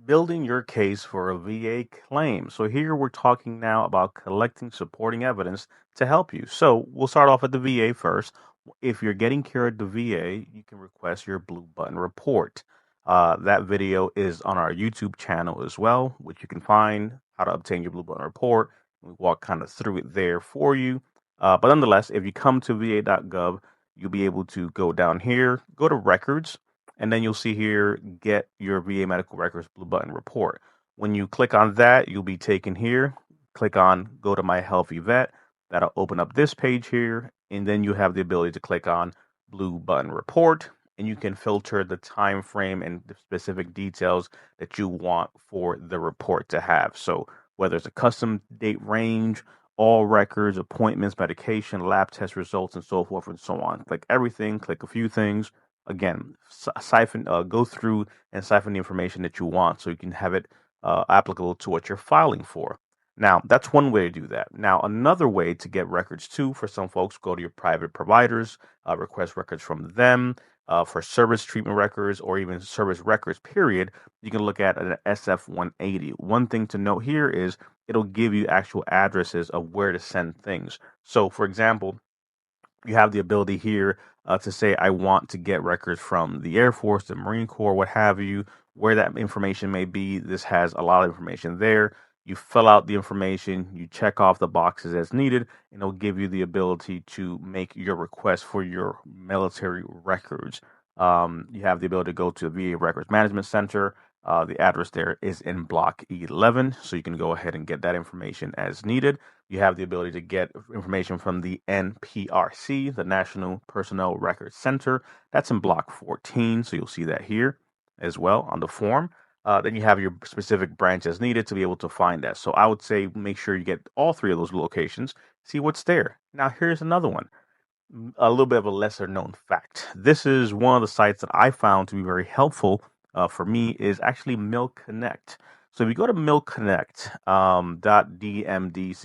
Building your case for a VA claim. So here we're talking now about collecting supporting evidence to help you. So we'll start off at the VA first. If you're getting care at the VA, you can request your blue button report. That video is on our YouTube channel as well, which you can find how to obtain your blue button report. We walk kind of through it there for you. But nonetheless, if you come to va.gov, you'll be able to go down here, go to records, and then you'll see here, get your VA medical records blue button report. When you click on that, you'll be taken here. Click on go to my healthy vet. That'll open up this page here. And then you have the ability to click on blue button report. And you can filter the time frame and the specific details that you want for the report to have. So whether it's a custom date range, all records, appointments, medication, lab test results, and so forth and so on. Click everything, click a few things, again, go through and siphon the information that you want so you can have it applicable to what you're filing for. Now, that's one way to do that. Now, another way to get records too, for some folks, go to your private providers, request records from them. For service treatment records or even service records, period, you can look at an SF-180. One thing to note here is it'll give you actual addresses of where to send things. So, for example, you have the ability here to say, I want to get records from the Air Force, the Marine Corps, what have you, where that information may be. This has a lot of information there. You fill out the information, you check off the boxes as needed, and it'll give you the ability to make your request for your military records. You have the ability to go to the VA Records Management Center. The address there is in Block 11, so you can go ahead and get that information as needed. You have the ability to get information from the NPRC, the National Personnel Records Center. That's in Block 14, so you'll see that here as well on the form. Then you have your specific branch as needed to be able to find that. So I would say make sure you get all three of those locations, see what's there. Now, here's another one, a little bit of a lesser known fact. This is one of the sites that I found to be very helpful for me is actually Mill Connect. So if you go to millconnect, .dmdc.osd.mil,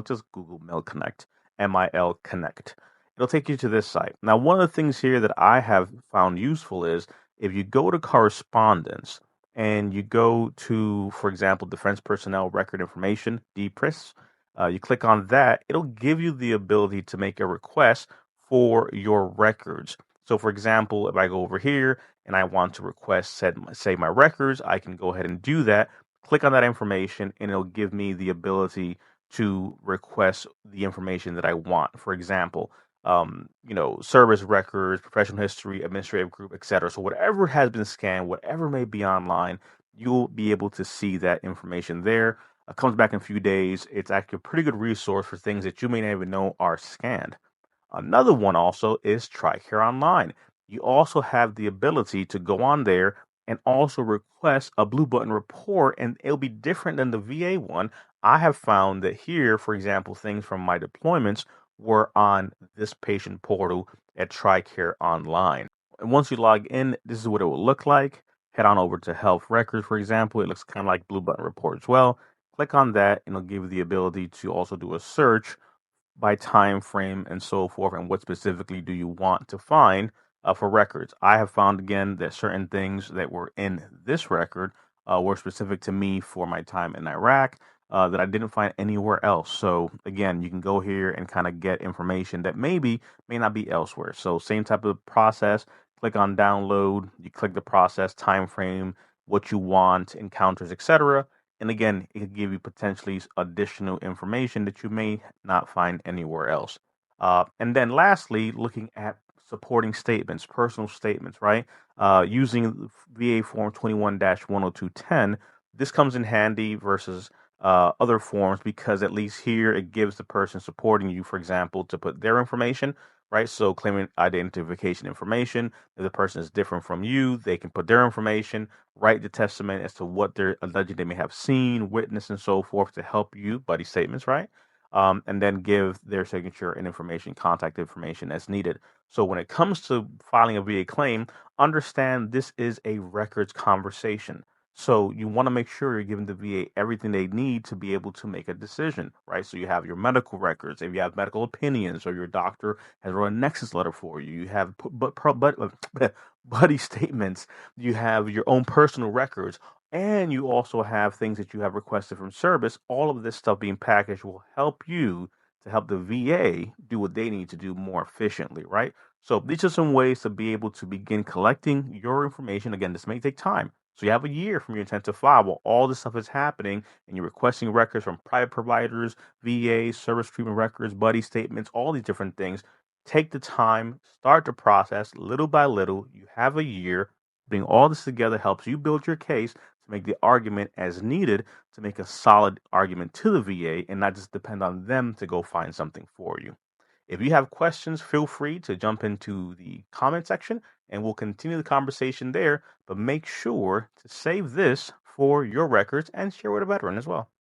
just Google Mill Connect, MIL Connect. It'll take you to this site. Now, one of the things here that I have found useful is if you go to correspondence and you go to, for example, Defense Personnel Record Information, DPRIS, you click on that, it'll give you the ability to make a request for your records. So, for example, if I go over here and I want to request, say, my records, I can go ahead and do that. Click on that information, and it'll give me the ability to request the information that I want. For example, service records, professional history, administrative group, etc. So whatever has been scanned, whatever may be online, you'll be able to see that information there. It comes back in a few days. It's actually a pretty good resource for things that you may not even know are scanned. Another one also is Tricare Online. You also have the ability to go on there and also request a blue button report, and it'll be different than the VA one. I have found that here, for example, things from my deployments were on this patient portal at Tricare Online. And once you log in, this is what it will look like. Head on over to Health Records, for example. It looks kind of like blue button report as well. Click on that, and it'll give you the ability to also do a search by time frame and so forth, and what specifically do you want to find for records. I have found again that certain things that were in this record were specific to me for my time in Iraq that I didn't find anywhere else. So again, you can go here and kind of get information that maybe may not be elsewhere. So same type of process. Click on download. You click the process, time frame, what you want, encounters, etc. And again, it can give you potentially additional information that you may not find anywhere else. And then lastly, looking at supporting statements, personal statements, right? Using VA Form 21-10210, this comes in handy versus other forms because at least here it gives the person supporting you, for example, to put their information, right? So claimant identification information. If the person is different from you, they can put their information, write the testament as to what they're alleged they may have seen, witnessed, and so forth to help you, buddy statements, right? And then give their signature and information, contact information as needed. So when it comes to filing a VA claim, understand this is a records conversation. So you want to make sure you're giving the VA everything they need to be able to make a decision, right? So you have your medical records, if you have medical opinions, or your doctor has wrote a nexus letter for you. You have buddy statements. You have your own personal records, and you also have things that you have requested from service. All of this stuff being packaged will help you to help the VA do what they need to do more efficiently, right? So these are some ways to be able to begin collecting your information. Again, this may take time. So you have a year from your intent to file while all this stuff is happening and you're requesting records from private providers, VA, service treatment records, buddy statements, all these different things. Take the time, start the process little by little. You have a year. Bring all this together helps you build your case to make the argument as needed to make a solid argument to the VA and not just depend on them to go find something for you. If you have questions, feel free to jump into the comment section and we'll continue the conversation there. But make sure to save this for your records and share with a veteran as well.